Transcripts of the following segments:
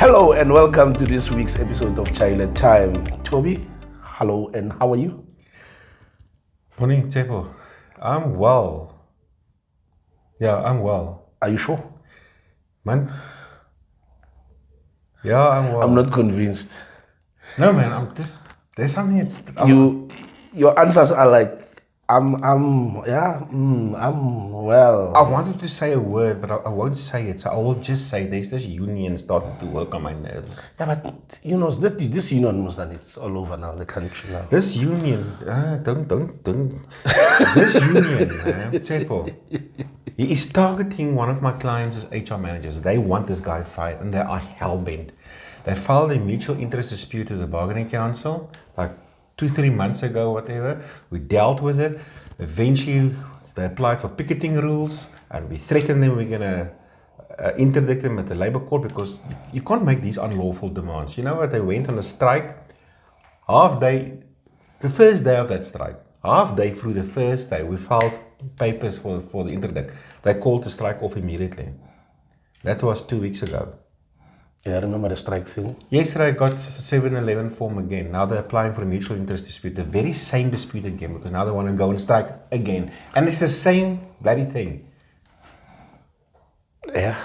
Hello and welcome to this week's episode of Chaile Time. Toby, hello and how are you? Morning, Tepo. I'm well. Yeah, I'm well. Are you sure? Man? Yeah, I'm well. I'm not convinced. No, man, I'm just, there's something that's... Your answers are like, I'm well. I wanted to say a word, but I won't say it. So I will just say there's this union starting to work on my nerves. Yeah, but you know, this union was done. It's all over now, the country now. This union, don't. This union, Tepo, he is targeting one of my clients as HR managers. They want this guy fired and they are hell-bent. They filed a mutual interest dispute to the bargaining council, like 2-3 months ago, whatever. We dealt with it. Eventually, they applied for picketing rules, and we threatened them we're going to interdict them at the labor court because you can't make these unlawful demands. You know what? They went on a strike, half day, the first day of that strike, half day through the first day, we filed papers for the interdict. They called the strike off immediately. That was 2 weeks ago. Yeah, I remember the strike thing. Yesterday I got a 7-11 form again. Now they're applying for a mutual interest dispute. The very same dispute again because now they want to go and strike again. And it's the same bloody thing. Yeah.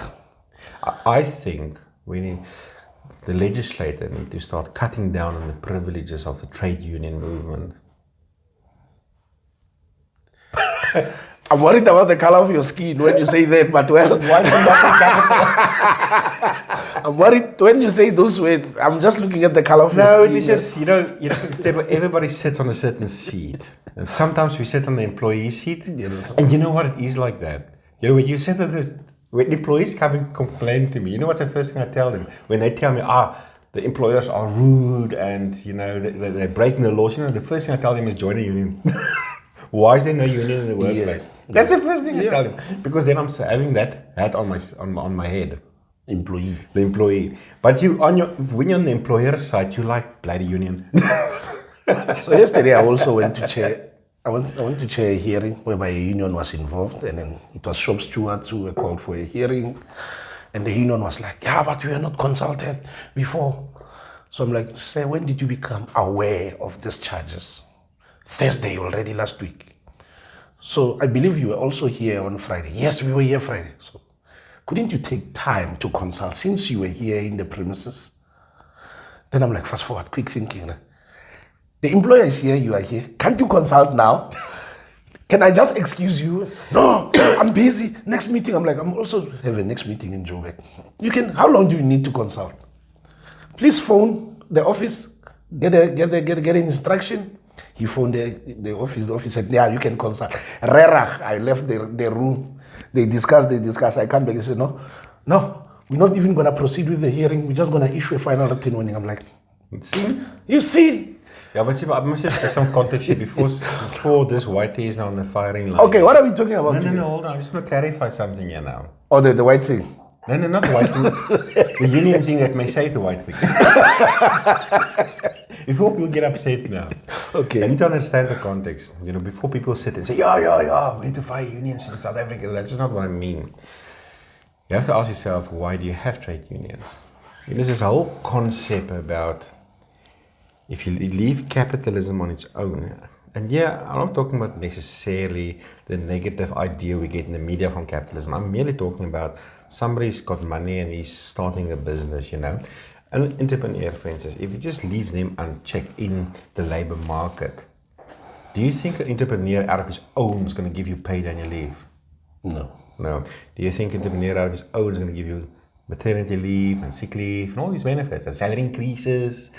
I think the legislator need to start cutting down on the privileges of the trade union movement. I'm worried about the color of your skin when you say that, but well. Why do you not capital? I'm worried when you say those words. I'm just looking at the color of your skin. No, it is just, you know, everybody sits on a certain seat. And sometimes we sit on the employee seat. And you know what? It is like that. You know, when you sit on this, when employees come and complain to me, you know what's the first thing I tell them? When they tell me, the employers are rude and, you know, they're breaking the laws, you know, the first thing I tell them is join a union. Why is there no union in the workplace? Yeah. That's the first thing I tell them. Because then I'm having that hat on my head. The employee. But when you're on the employer side, you like bloody union. So yesterday I also went to chair. I went to chair a hearing whereby a union was involved, and then it was shop stewards who were called for a hearing, and the union was like, "Yeah, but we were not consulted before." So I'm like, "Sir, when did you become aware of these charges?" Thursday already, last week. So I believe you were also here on Friday. Yes, we were here Friday. So couldn't you take time to consult since you were here in the premises? Then I'm like, fast forward, quick thinking. The employer is here, you are here. Can't you consult now? Can I just excuse you? No, I'm busy. Next meeting, I'm also have a next meeting in Joburg. How long do you need to consult? Please phone the office, get an instruction. He phoned the office. The office said, "Yeah, you can consult." Rerach, I left the room. They discussed. I come back and said, no, we're not even going to proceed with the hearing. We're just going to issue a final written warning. I'm like, see? You see? Yeah, but I must just give some context here before this white is now on the firing line. Okay, what are we talking about? No, hold on. I just want to clarify something here now. Oh, the white thing? No, not the white thing. The union thing that may save the white thing. Before people get upset now. Okay. I need to understand the context. You know, before people sit and say, yeah, we need to fire unions in South Africa. That's not what I mean. You have to ask yourself, why do you have trade unions? And there's this whole concept about if you leave capitalism on its own. And yeah, I'm not talking about necessarily the negative idea we get in the media from capitalism. I'm merely talking about somebody's got money and he's starting a business, you know. An entrepreneur, for instance, if you just leave them unchecked in the labor market, do you think an entrepreneur out of his own is going to give you paid annual leave? No. Do you think an entrepreneur out of his own is going to give you maternity leave and sick leave and all these benefits and salary increases,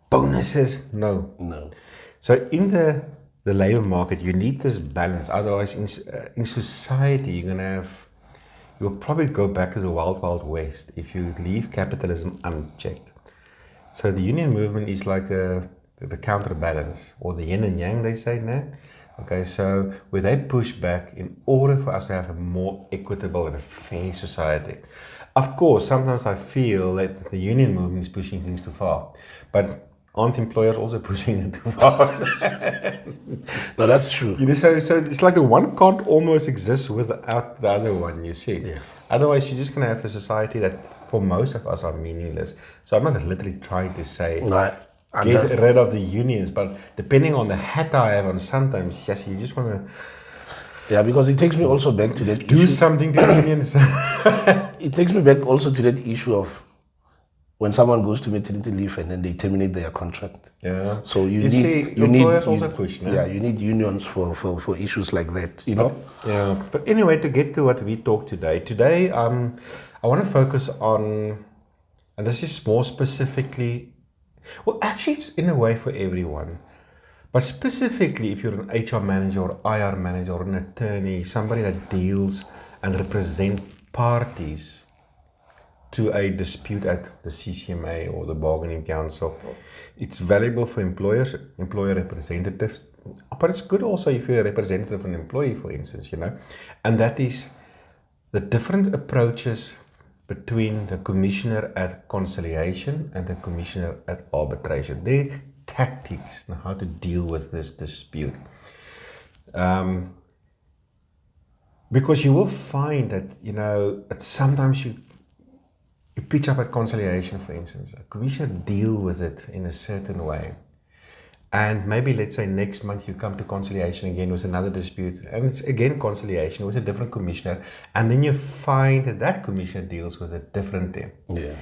bonuses? No. So in the labor market, you need this balance. Otherwise, in society, you'll probably go back to the wild, wild west if you leave capitalism unchecked. So the union movement is like the counterbalance, or the yin and yang, they say, no? Okay, so where they push back in order for us to have a more equitable and a fair society. Of course, sometimes I feel that the union movement is pushing things too far, but aren't employers also pushing it too far? No, that's true. You know, so it's like the one can't almost exist without the other one, you see. Yeah. Otherwise, you're just going to have a society that, for most of us, are meaningless. So I'm not literally trying to say get rid of the unions, but depending on the hat I have on, sometimes, yes, you just want to... Yeah, because it takes me also back to that do something to the unions. It takes me back also to that issue of when someone goes to maternity leave and then they terminate their contract. Yeah. So you need employers also push, no? Yeah, you need unions for issues like that, you know? Yeah. But anyway, to get to what we talk today. Today, I want to focus on, and this is more specifically, well, actually, it's in a way for everyone. But specifically, if you're an HR manager or IR manager or an attorney, somebody that deals and represents parties to a dispute at the CCMA or the bargaining council, it's valuable for employers, employer representatives, but it's good also if you're a representative of an employee, for instance, you know, and that is the different approaches between the commissioner at conciliation and the commissioner at arbitration. Their tactics and how to deal with this dispute. Because you will find that, you know, that sometimes you pitch up at conciliation, for instance. A commissioner deal with it in a certain way. And maybe, let's say, next month you come to conciliation again with another dispute. And it's again conciliation with a different commissioner. And then you find that that commissioner deals with it differently. Yeah.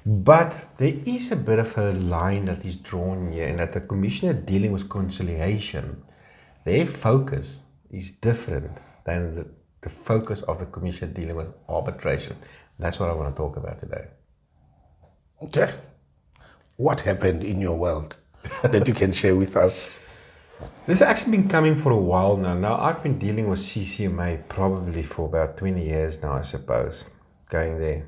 But there is a bit of a line that is drawn here, in that the commissioner dealing with conciliation, their focus is different than the focus of the commissioner dealing with arbitration. That's what I want to talk about today. Okay. What happened in your world that you can share with us? This has actually been coming for a while now. Now, I've been dealing with CCMA probably for about 20 years now, I suppose, going there.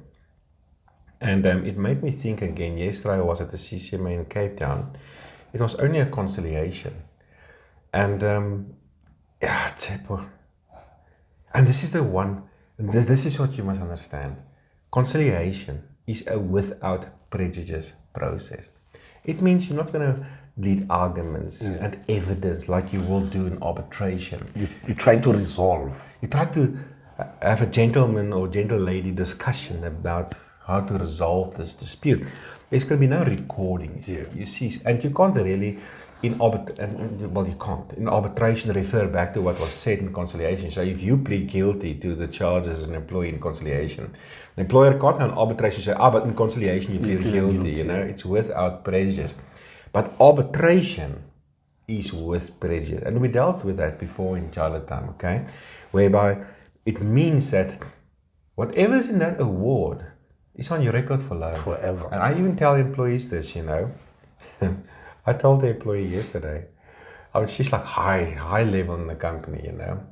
And it made me think again. Yesterday I was at the CCMA in Cape Town. It was only a conciliation. And, and this is the one, this is what you must understand. Conciliation is a without prejudice process. It means you're not going to lead arguments and evidence like you will do in arbitration. You're trying to resolve. You try to have a gentleman or gentle lady discussion about how to resolve this dispute. There's going to be no recordings. Yeah. You see, and you can't really, in arbitration refer back to what was said in conciliation. So if you plead guilty to the charges as an employee in conciliation, the employer can't in arbitration say, but in conciliation you plead guilty. You know, it's without prejudice. But arbitration is with prejudice. And we dealt with that before in Chaile time, okay? Whereby it means that whatever's in that award is on your record for life. Forever. And I even tell employees this, you know. I told the employee yesterday, she's like high level in the company, you know.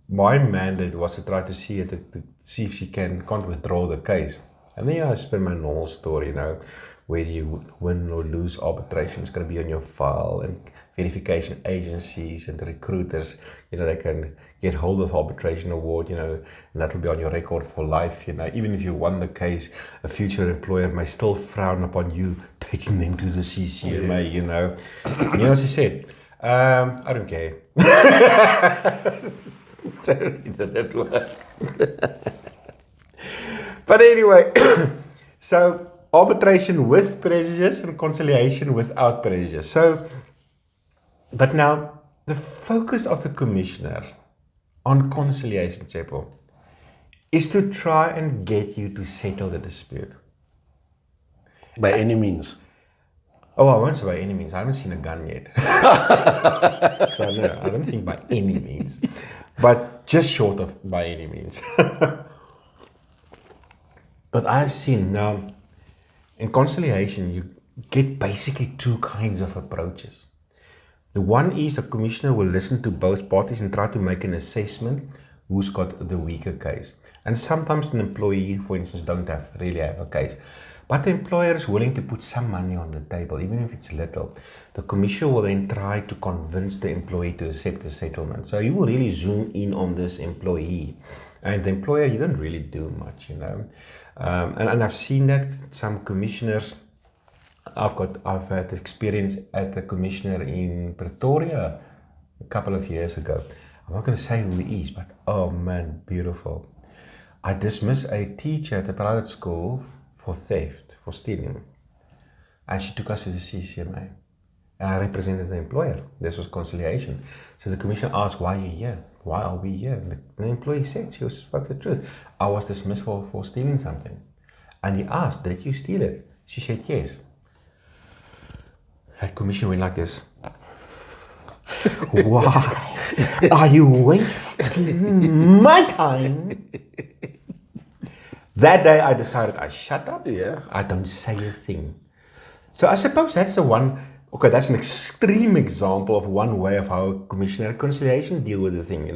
My mandate was to try to see it, to see if she can't withdraw the case. And then I spend my normal story, you know, whether you win or lose arbitration is going to be on your file, and verification agencies and the recruiters, you know, they can get hold of arbitration award, you know, and that will be on your record for life, you know. Even if you won the case, a future employer may still frown upon you taking them to the CCMA, you know. You know what she said? I don't care. Sorry, that didn't work. But anyway, so arbitration with prejudice and conciliation without prejudice. So, but now, the focus of the commissioner on conciliation, Chaile, is to try and get you to settle the dispute. By any means. Oh, I won't say by any means. I haven't seen a gun yet. So no, I don't think by any means. But just short of by any means. But I've seen now, in conciliation, you get basically two kinds of approaches. The one is the commissioner will listen to both parties and try to make an assessment who's got the weaker case. And sometimes an employee, for instance, don't really have a case. But the employer is willing to put some money on the table, even if it's little. The commissioner will then try to convince the employee to accept the settlement. So you will really zoom in on this employee. And the employer, you don't really do much, you know. And I've seen that some commissioners, I've had experience at a commissioner in Pretoria a couple of years ago. I'm not going to say who he is, but oh man, beautiful. I dismissed a teacher at a private school for theft, for stealing. And she took us to the CCMA. And I represented the employer. This was conciliation. So the commissioner asked, why are you here? Why are we here? And the employee said, she spoke the truth. I was dismissed for stealing something. And he asked, did you steal it? She said, yes. That commissioner went like this. Why are you wasting my time? That day I decided I shut up. Yeah. I don't say a thing. So I suppose that's the one, okay, that's an extreme example of one way of how commissioner conciliation deal with the thing,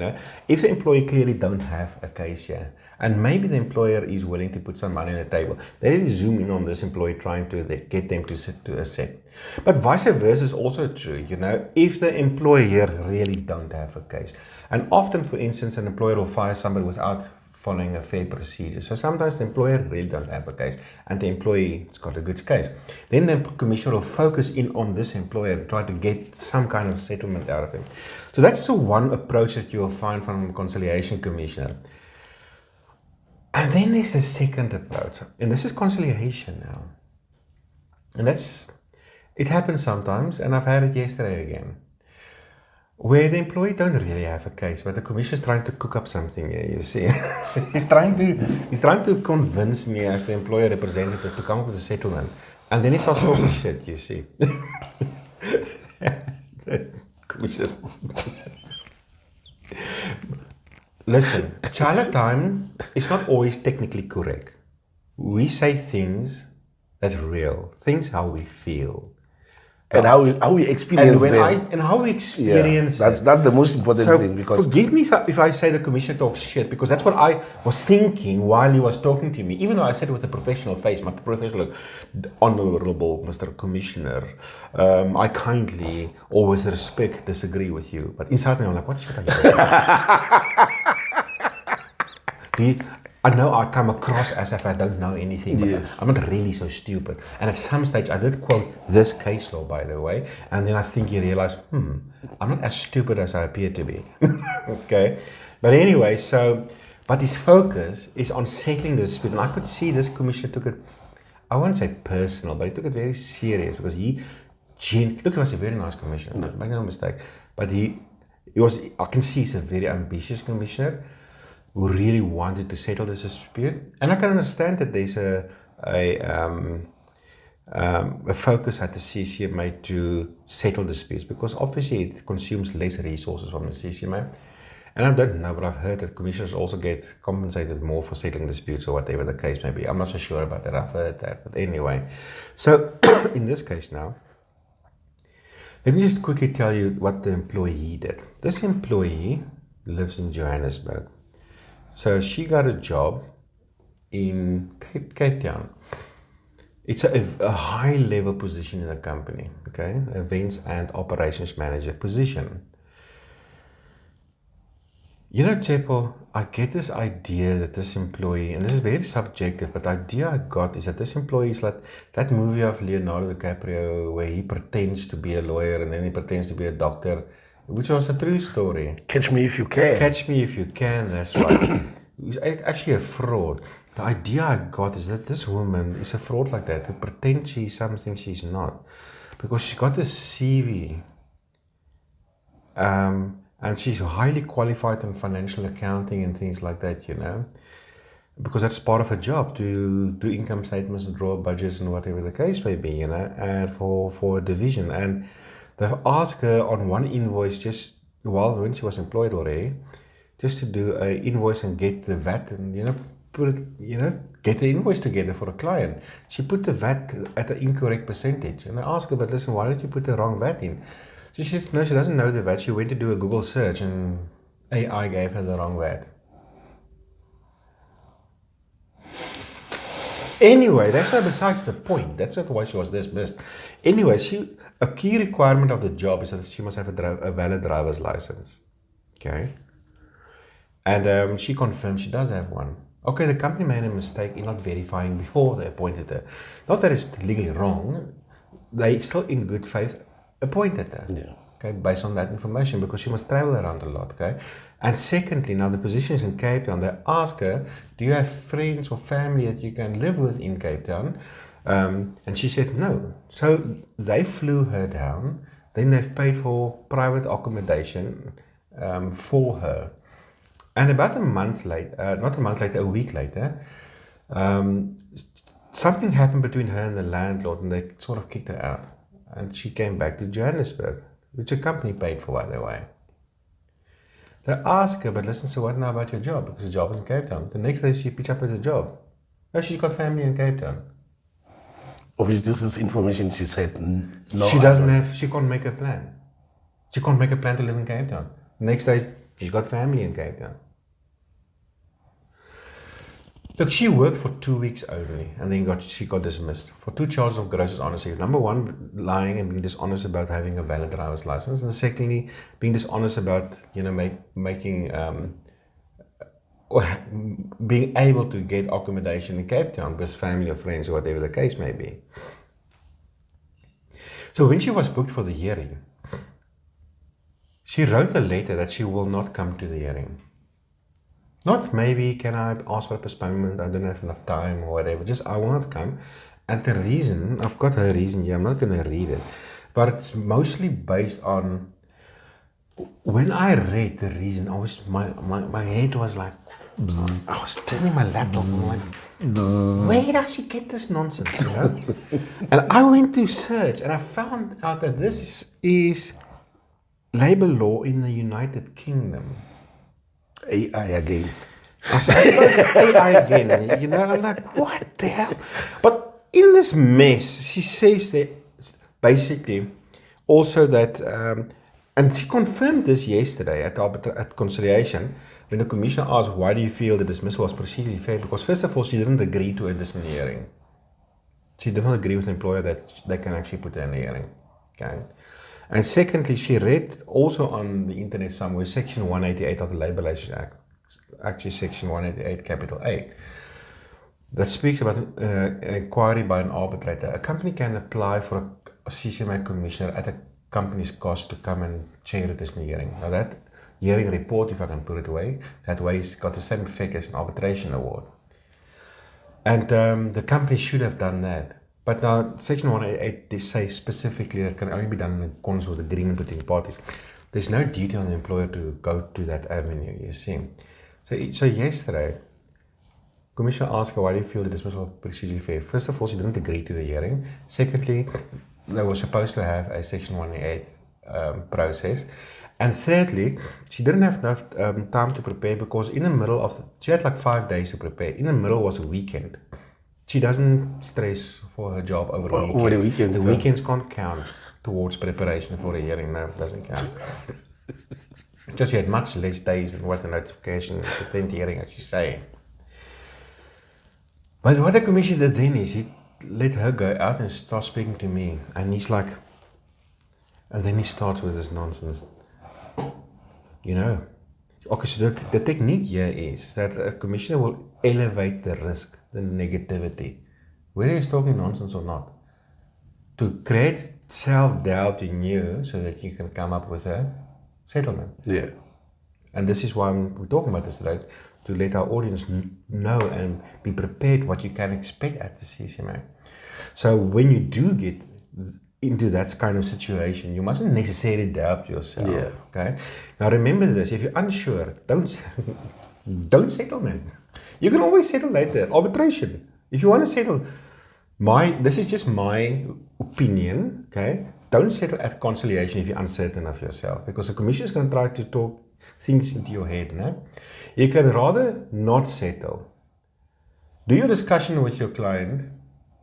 If the employee clearly don't have a case here, and maybe the employer is willing to put some money on the table, they really zoom in on this employee trying to get them to accept. But vice versa is also true, if the employer really don't have a case. And often, for instance, an employer will fire somebody without following a fair procedure. So sometimes the employer really don't have a case and the employee has got a good case. Then the commissioner will focus in on this employer and try to get some kind of settlement out of him. So that's the one approach that you will find from a conciliation commissioner. And then there's a second approach, and this is conciliation now. And it happens sometimes, and I've had it yesterday again, where the employee don't really have a case, but the commissioner is trying to cook up something here, you see. he's trying to convince me as the employer representative to come up with a settlement. And then he starts talking shit, you see. Commissioner. Listen, Chaile time is not always technically correct. We say things that's real, things how we feel. And how we experience them. And how we experience that's the most important thing. Because forgive me if I say the commissioner talks shit, because that's what I was thinking while he was talking to me. Even though I said it with a professional face, my professional look, Honorable Mr. Commissioner, I kindly or with respect disagree with you. But inside me I'm like, what shit are you saying? I know I come across as if I don't know anything, but yes. I'm not really so stupid. And at some stage, I did quote this case law, by the way, and then I think he realized, I'm not as stupid as I appear to be. Okay? But anyway, but his focus is on settling the dispute. And I could see this commissioner took it, I won't say personal, but he took it very serious because he was a very nice commissioner, make no mistake. But I can see he's a very ambitious commissioner who really wanted to settle this dispute. And I can understand that there's a focus at the CCMA to settle disputes, because obviously it consumes less resources from the CCMA. And I don't know, but I've heard that commissioners also get compensated more for settling disputes or whatever the case may be. I'm not so sure about that, I've heard that. But anyway, so in this case now, let me just quickly tell you what the employee did. This employee lives in Johannesburg. So she got a job in Cape Town. It's a high-level position in the company, okay? Events and operations manager position. Chaile, I get this idea that this employee, and this is very subjective, but the idea I got is that this employee is like that movie of Leonardo DiCaprio where he pretends to be a lawyer and then he pretends to be a doctor, which was a true story. Catch Me If You Can. Catch Me If You Can, that's right. He's actually a fraud. The idea I got is that this woman is a fraud like that, to pretend she's something she's not. Because she got this CV, and she's highly qualified in financial accounting and things like that, because that's part of her job, to do income statements and draw budgets and whatever the case may be, and for a division. And they asked her on one invoice, just when she was employed already, just to do an invoice and get the VAT and get the invoice together for a client. She put the VAT at an incorrect percentage, and I asked her, but listen, why did you put the wrong VAT in? She said, no, she doesn't know the VAT. She went to do a Google search and AI gave her the wrong VAT. Anyway, that's not besides the point. That's not why she was dismissed. Anyway, a key requirement of the job is that she must have a valid driver's license. Okay? And she confirmed she does have one. Okay, the company made a mistake in not verifying before they appointed her. Not that it's legally wrong. They still, in good faith, appointed her. Yeah. okay, based on that information, because she must travel around a lot, okay? And secondly, now the position is in Cape Town. They ask her, do you have friends or family that you can live with in Cape Town? And she said no. So they flew her down. Then they've paid for private accommodation for her. And about a month later, not a month later, a week later, something happened between her and the landlord, and they sort of kicked her out. And she came back to Johannesburg, which the company paid for, by the way. They asked her, but listen, so what now about your job? Because the job is in Cape Town. The next day she picked up as a job. No, she's got family in Cape Town. Obviously, this is information she said no. She doesn't have, she can't make a plan. She can't make a plan to live in Cape Town. Next day, she's got family in Cape Town. Look, she worked for 2 weeks only, and then she got dismissed for 2 charges of gross dishonesty. Number one, lying and being dishonest about having a valid driver's license, and secondly, being dishonest about being able to get accommodation in Cape Town with family or friends or whatever the case may be. So when she was booked for the hearing, she wrote a letter that she will not come to the hearing. Not maybe, can I ask for a postponement, I don't have enough time or whatever, just I will not come. And the reason, I've got her reason here, I'm not going to read it, but it's mostly based on, when I read the reason, I was, my head was like, bzz. I was turning my laptop and like, where does she get this nonsense, you know? And I went to search and I found out that this is labor law in the United Kingdom. AI again. I suppose it's AI again, you know, I'm like, what the hell? But in this mess, she says that basically also that, and she confirmed this yesterday at Conciliation, when the commissioner asked, why do you feel the dismissal was procedurally fair? Because first of all, she didn't agree to a disciplinary hearing. She did not agree with the employer that they can actually put her in a hearing, okay? And secondly, she read also on the internet somewhere Section 188 of the Labour Relations Act, actually Section 188 capital A, that speaks about an inquiry by an arbitrator. A company can apply for a CCMA commissioner at a company's cost to come and chair a disciplinary hearing. Now that hearing report, if I can put it away, that way it's got the same effect as an arbitration award. And the company should have done that. But now, Section 188, they say specifically that it can only be done in accordance with agreement between parties. There's no duty on the employer to go to that avenue, you see. So yesterday, Commissioner asked her, why do you feel the dismissal procedure fair? First of all, she didn't agree to the hearing. Secondly, they were supposed to have a Section 188 process. And thirdly, she didn't have enough time to prepare because in the middle of, she had like 5 days to prepare. In the middle was a weekend. She doesn't stress for her job over the weekend. The weekends can't count towards preparation for a hearing. No, it doesn't count. Just she had much less days than what the notification to attend the hearing, as you say. But what the commissioner did then is he let her go out and start speaking to me. And he's like, and then he starts with this nonsense. You know, okay, so the technique here is that a commissioner will elevate the risk, the negativity, whether he's talking nonsense or not, to create self-doubt in you so that you can come up with a settlement. Yeah. And this is why we're talking about this today, to let our audience know and be prepared what you can expect at the CCMA. So when you do get into that kind of situation, you mustn't necessarily doubt yourself. Yeah. Okay. Now remember this: if you're unsure, don't settle, man. You can always settle later. Arbitration. If you want to settle, this is just my opinion. Okay. Don't settle at conciliation if you're uncertain of yourself, because the commission is going to try to talk things into your head. No? You can rather not settle. Do your discussion with your client,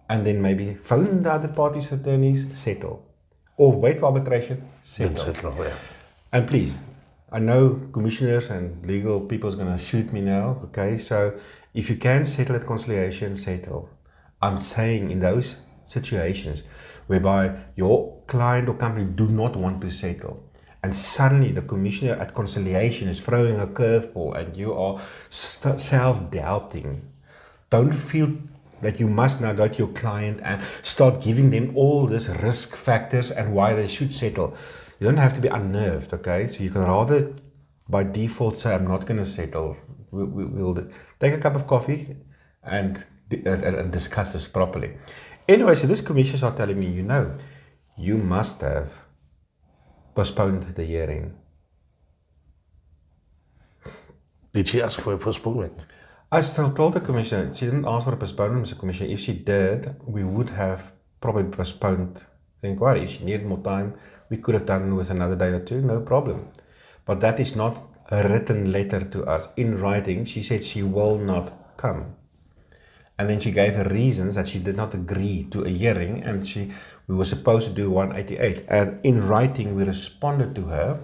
and then maybe phone the other party's attorneys, settle. Or wait for arbitration, settle. Yeah. And please, I know commissioners and legal people is going to shoot me now, okay? So if you can settle at conciliation, settle. I'm saying in those situations whereby your client or company do not want to settle, and suddenly the commissioner at conciliation is throwing a curveball and you are self-doubting, don't feel that you must now go to your client and start giving them all these risk factors and why they should settle. You don't have to be unnerved, okay? So you can rather, by default, say, I'm not going to settle. We'll take a cup of coffee and discuss this properly. Anyway, so this commissioners are telling me, you must have postponed the hearing. Did she ask for a postponement? I still told the commissioner, she didn't ask for a postponement, Mr. Commissioner. If she did, we would have probably postponed the inquiry. If she needed more time, we could have done with another day or two, no problem. But that is not a written letter to us. In writing, she said she will not come. And then she gave her reasons that she did not agree to a hearing, and we were supposed to do 188. And in writing, we responded to her.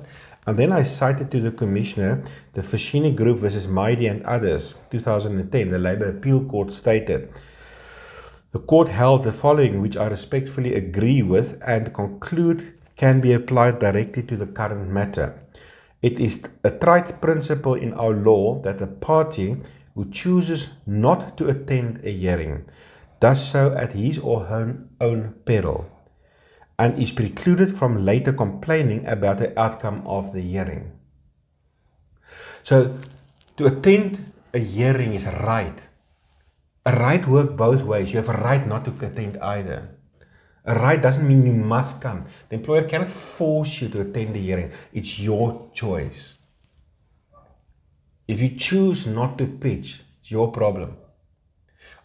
And then I cited to the commissioner the Fashini Group versus Maidi and others, 2010. The Labour Appeal Court stated, the court held the following, which I respectfully agree with and conclude can be applied directly to the current matter. It is a trite principle in our law that a party who chooses not to attend a hearing does so at his or her own peril, and is precluded from later complaining about the outcome of the hearing. So, to attend a hearing is a right. A right works both ways. You have a right not to attend either. A right doesn't mean you must come. The employer cannot force you to attend the hearing. It's your choice. If you choose not to pitch, it's your problem.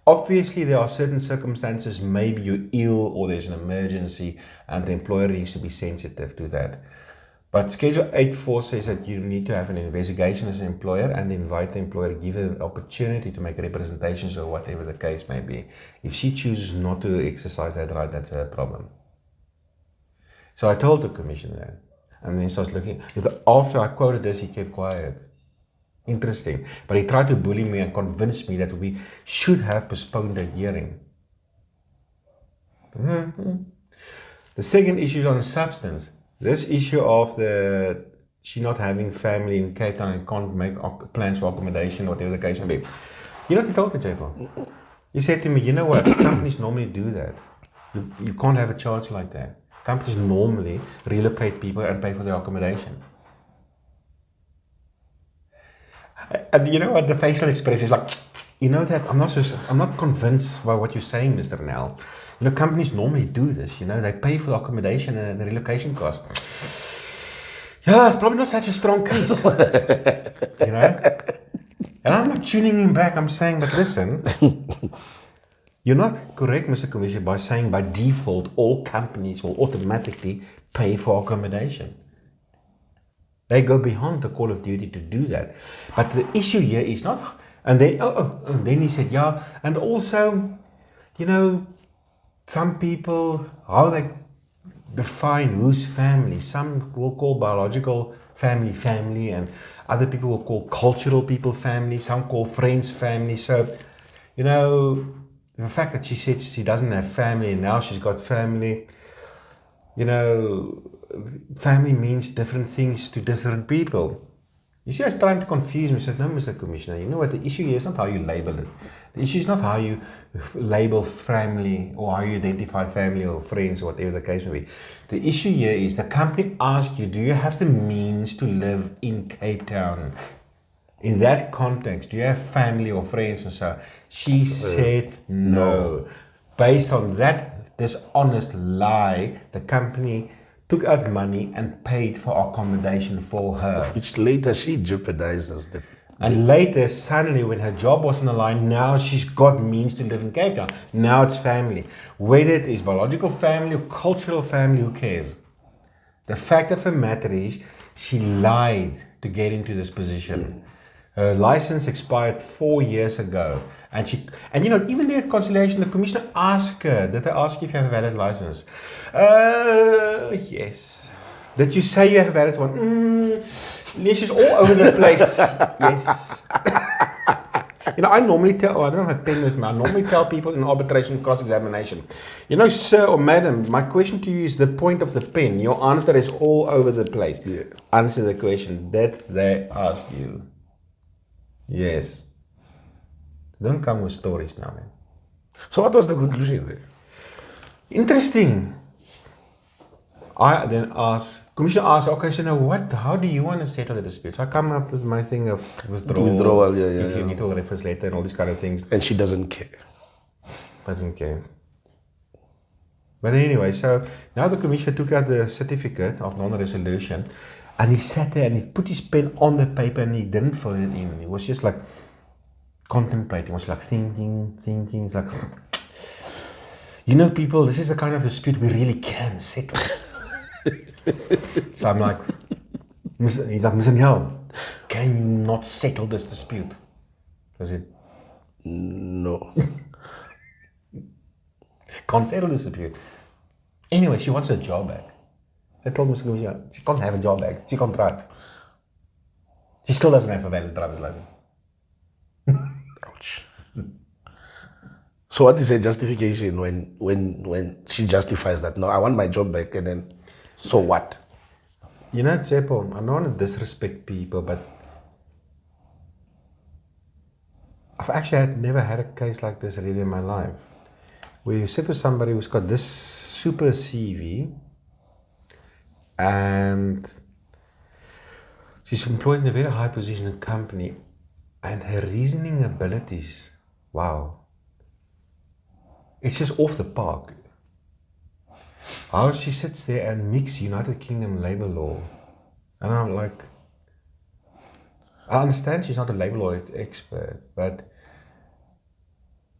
Obviously, there are certain circumstances, maybe you're ill or there's an emergency, and the employer needs to be sensitive to that. But Schedule 8.4 says that you need to have an investigation as an employer and invite the employer, give her an opportunity to make representations or whatever the case may be. If she chooses not to exercise that right, that's her problem. So I told the commissioner that. And then he starts looking. After I quoted this, he kept quiet. Interesting. But he tried to bully me and convince me that we should have postponed the hearing. The second issue is on substance. This issue of she not having family in Cape Town and can't make plans for accommodation, whatever the case may be. You know what he told me, Chaile? He said to me, you know what, companies normally do that. You can't have a charge like that. Companies normally relocate people and pay for their accommodation. And you know what, the facial expression is like, you know that, I'm not convinced by what you're saying, Mr. Nell. You know, companies normally do this, they pay for the accommodation and the relocation cost. Yeah, it's probably not such a strong case, And I'm not tuning him back, I'm saying, but listen, you're not correct, Mr. Commissioner, by saying by default, all companies will automatically pay for accommodation. They go beyond the call of duty to do that. But the issue here is not, and then he said, yeah, and also, some people, how they define who's family. Some will call biological family, and other people will call cultural people family. Some call friends family. So, the fact that she said she doesn't have family and now she's got family, family means different things to different people. You see, I was trying to confuse me. I said, no, Mr. Commissioner, you know what, the issue here is not how you label it. The issue is not how you label family or how you identify family or friends or whatever the case may be. The issue here is the company asks you, do you have the means to live in Cape Town? In that context, do you have family or friends and so? She said no. Based on that dishonest lie, the company took out money and paid for accommodation for her. Which later she jeopardized us. And later, suddenly, when her job was on the line, now she's got means to live in Cape Town. Now it's family. Whether it is biological family or cultural family, who cares? The fact of the matter is, she lied to get into this position. Her license expired 4 years ago. And even there at Conciliation, the commissioner asked her, did they ask you if you have a valid license? Yes. Did you say you have a valid one? She's all over the place. Yes. I normally tell, I don't have a pen with me, I normally tell people in arbitration cross-examination, sir or madam, my question to you is the point of the pen. Your answer is all over the place. Yeah. Answer the question. Did they ask you? Yes. Don't come with stories now, man. So what was the conclusion there? Interesting. I then asked, Commissioner asked, okay, so now how do you want to settle the dispute? So I come up with my thing of withdrawal, if you need a reference letter and all these kind of things. And she doesn't care. Doesn't care. But anyway, so now the commissioner took out the certificate of non-resolution and he sat there and he put his pen on the paper and he didn't fill it in. He was just like contemplating, he was like thinking. It's like, you know, people, this is the kind of dispute we really can settle. So I'm like, he's like, Mr. Nyao, can you not settle this dispute? I said, no. Can't settle this dispute. Anyway, she wants her job back. I told Mr. Commissioner, she can't have a job back. She can't drive. She still doesn't have a valid driver's license. Ouch. So what is her justification when she justifies that? No, I want my job back, and then, so what? You know, Tsepo, I don't want to disrespect people, but I've actually never had a case like this really in my life. Where you sit with somebody who's got this super CV and she's employed in a very high position in a company and her reasoning abilities, wow, it's just off the park. How she sits there and mixes United Kingdom labor law. And I'm like, I understand she's not a labor law expert, but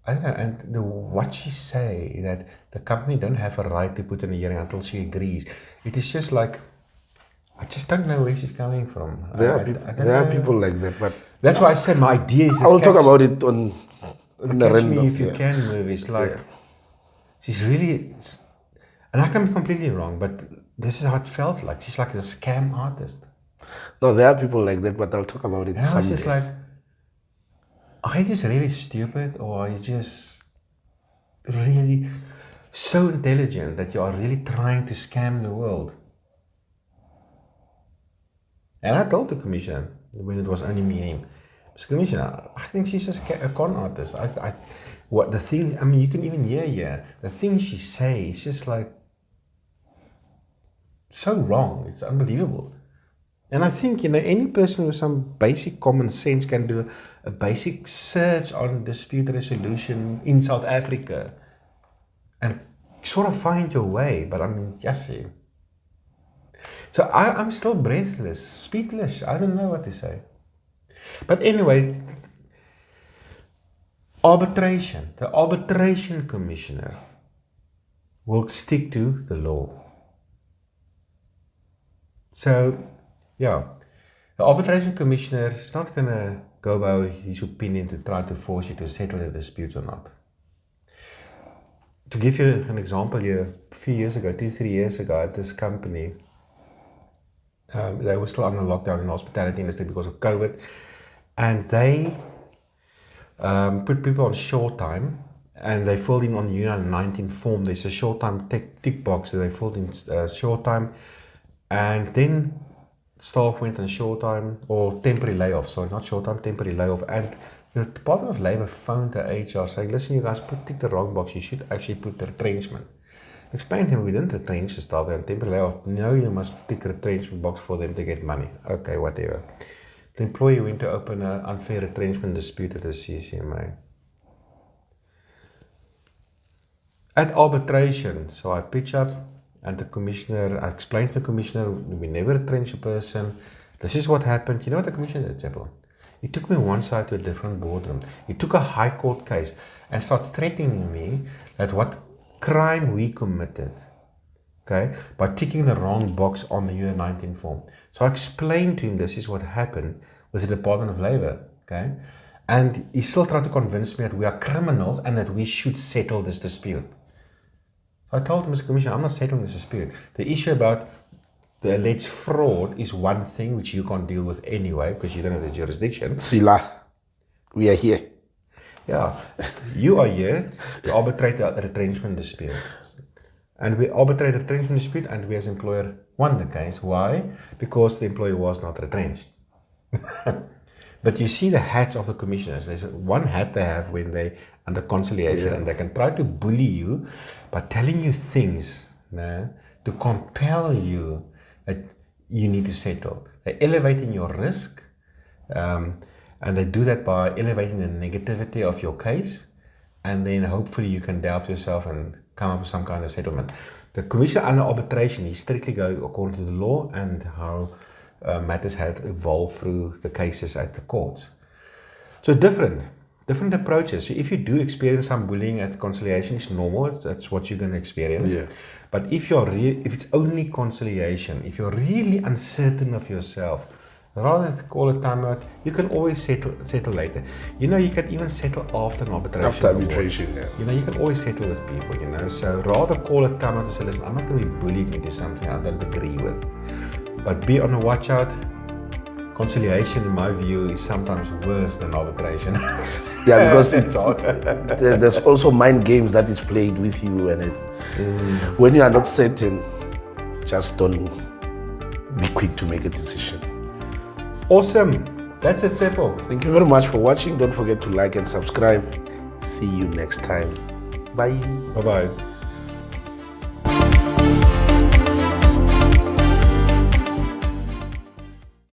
I don't know, and what she say that the company don't have a right to put in a hearing until she agrees. It is just like, I just don't know where she's coming from. There are people like that, but that's why I said my idea is. I will talk about it on the Catch Me If You Can movie. It's like she's really, and I can be completely wrong, but this is how it felt like. She's like a scam artist. No, there are people like that, but I'll talk about it. And I was just like, are you just really stupid, or are you just really so intelligent that you are really trying to scam the world? And I told the commissioner when it was only me and him, Mr. Commissioner, I think she's a con artist. What the thing? I mean, you can even hear here the things she says. It's just like so wrong. It's unbelievable. And I think, you know, any person with some basic common sense can do a basic search on dispute resolution in South Africa and sort of find your way. But I mean, yes. So I'm still breathless, speechless. I don't know what to say. But anyway, arbitration. The arbitration commissioner will stick to the law. So, yeah, the arbitration commissioner is not going to go by his opinion to try to force you to settle the dispute or not. To give you an example here, a few years ago, 2-3 years ago, at this company, they were still under lockdown in the hospitality industry because of COVID, and they put people on short time, and they filled in on Union 19 form. There's a short time tick box that they filled in short time, and then staff went on short time or temporary layoff. Sorry, not short time, temporary layoff. And the Department of Labor phoned the HR saying, listen, you guys ticked the wrong box. You should actually put the retrenchment. Explain to him, we didn't retrench the staff and temporary layoff. No, you must tick the retrenchment box for them to get money. Okay, whatever. The employee went to open an unfair retrenchment dispute at the CCMA. At arbitration, so I pitch up, and the commissioner, I explained to the commissioner, we never retrench a person. This is what happened. You know what the commissioner did, Chaile? He took me one side to a different boardroom. He took a high court case and started threatening me that what crime we committed, okay, by ticking the wrong box on the U19 form. So I explained to him this is what happened with the Department of Labor, okay, and he still tried to convince me that we are criminals and that we should settle this dispute. I told him, Mr. Commissioner, I'm not settling this dispute. The issue about the alleged fraud is one thing which you can't deal with anyway because you don't have the jurisdiction. Sila, we are here. Yeah, you are here to arbitrate a retrenchment dispute. And we arbitrate a retrenchment dispute and we as employer won the case. Why? Because the employee was not retrenched. But you see the hats of the commissioners. There's one hat they have when they under conciliation, and they can try to bully you by telling you things to compel you that you need to settle. They're elevating your risk, and they do that by elevating the negativity of your case, and then hopefully you can doubt yourself and come up with some kind of settlement. The Commission under arbitration is strictly going according to the law and how matters had evolved through the cases at the courts. So different approaches. So if you do experience some bullying at conciliation, it's normal. That's what you're going to experience. Yeah. But if it's only conciliation, if you're really uncertain of yourself, rather than call a timeout, you can always settle later. You can even settle after an arbitration. After arbitration, yeah. You can always settle with people, So rather call a timeout and say, listen, I'm not going to be bullied into something I don't agree with. But be on the watch out. Conciliation, in my view, is sometimes worse than arbitration. Yeah, because there's also mind games that is played with you, and when you are not certain, just don't be quick to make a decision. Awesome. That's it, Tsepo. Thank you very much for watching. Don't forget to like and subscribe. See you next time. Bye. Bye-bye.